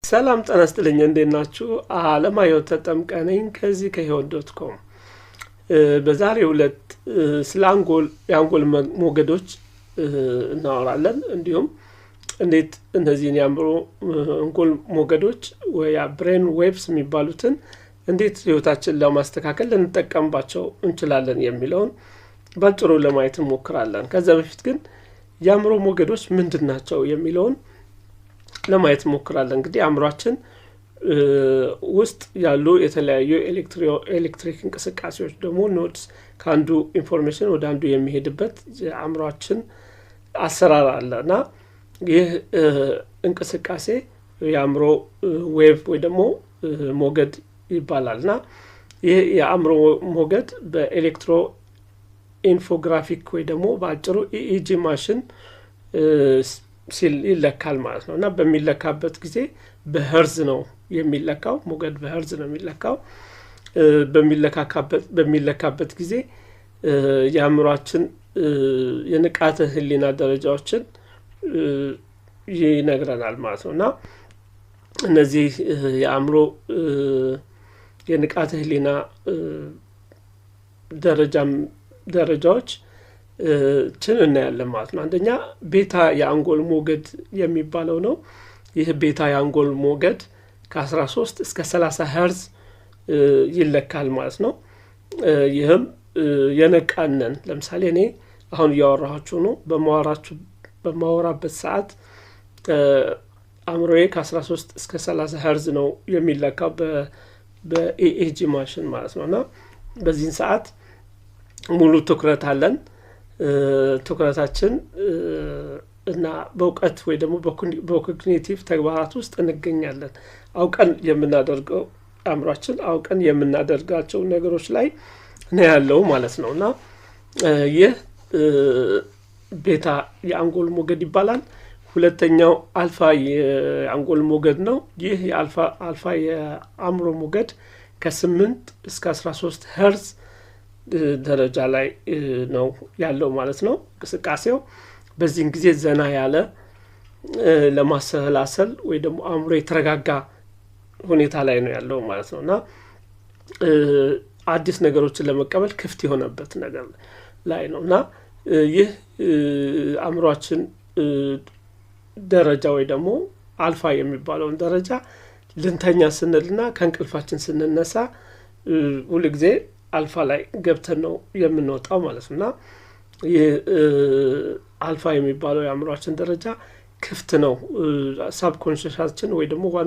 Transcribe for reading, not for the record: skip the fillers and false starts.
ሰላም ጤና ይስጥልኝ እንዴት ናችሁ? አለማየሁ ተጠምቀ ነኝ ከዚህ ከህይወት.com። በዛሬው ዕለት ስለ የአንጎል ሞገዶች እናወራለን። እንዲሁም እንዴት እነዚህን የአእምሮ አንጎል ሞገዶች ወይ ብሬን ዌቭስ የሚባሉትን እንዴት ህይወታችንን ለማስተካከል ልንጠቀምባቸው እንችላለን የሚለውን ባጭሩ ለማየት እንሞክራለን። ከዛ በፊት ግን የአእምሮ ሞገዶች ምንድናቸው የሚለውን ለማየት እንሞክራለን። እንግዲህ አእምሮአችን ውስጥ ያሉ የተለያዩ ኤሌክትሪክ እንቅስቃሴዎች ደግሞ ኖድስ ከአንዱ ኢንፎርሜሽን ወደ አንዱ የሚሄድበት የአእምሮአችን አሰራር አለና ይህ እንቅስቃሴ የአእምሮ ዌቭ ወይ ደግሞ ሞገድ ይባላልና ይህ የአእምሮ ሞገድ በኤሌክትሮ ኢንፎግራፊክ ወይ ደግሞ በአጭሩ ኢኢጂ ማሽን ሲል ይለካል ማለት ነው። እና በሚለካበት ጊዜ በሄርዝ ነው የሚለካው። ሞገድ በሄርዝ ነው የሚለካው። በሚለካበት ጊዜ የአእምሮአችን የንቃተ ህሊና ደረጃዎችን ይነግረናል ማለት ነው። እና እነዚህ የአእምሮ የንቃተ ህሊና ደረጃዎች እናያለን ማለት ነው። አንደኛ ቤታ የአንጎል ሞገድ የሚባለው ነው። ይህ ቤታ የአንጎል ሞገድ ከ13 እስከ 30 ሄርዝ ይለካል ማለት ነው። ይህም የነቃነን ለምሳሌ እኔ አሁን እያወራኋችሁ ነው። በማወራበት ሰዓት አእምሮዬ ከ13 እስከ 30 ሄርዝ ነው የሚለካው በኢኢጂ ማሽን ማለት ነው። እና በዚህን ሰዓት ሙሉ ትኩረት አለን። ትኩረታችን እና በእውቀት ወይ ደግሞ በኮግኒቲቭ ተግባራት ውስጥ እንገኛለን። አውቀን የምናደርገው አእምሮአችን አውቀን የምናደርጋቸው ነገሮች ላይ ነው ያለው ማለት ነው። እና ይህ ቤታ የአንጎል ሞገድ ይባላል። ሁለተኛው አልፋ የአንጎል ሞገድ ነው። ይህ የአልፋ የአእምሮ ሞገድ ከ8 እስከ 13 ሄርዝ ደረጃ ላይ ነው ያለው ማለት ነው። እንቅስቃሴው በዚህን ጊዜ ዘና ያለ ለማሰላሰል ወይ ደግሞ አእምሮ የተረጋጋ ሁኔታ ላይ ነው ያለው ማለት ነው። እና አዲስ ነገሮችን ለመቀበል ክፍት የሆነበት ነገር ላይ ነው። እና ይህ አእምሮአችን ደረጃ ወይ ደግሞ አልፋ የሚባለውን ደረጃ ልንተኛ ስንልና ከእንቅልፋችን ስንነሳ ሁሉ ጊዜ አልፋ ላይ ገብተን ነው የምንወጣው ማለት ነው። እና አልፋ የሚባለው የአእምሮአችን ደረጃ ክፍት ነው። ሳብኮንሺየሳችን ወይ ደግሞ ዋና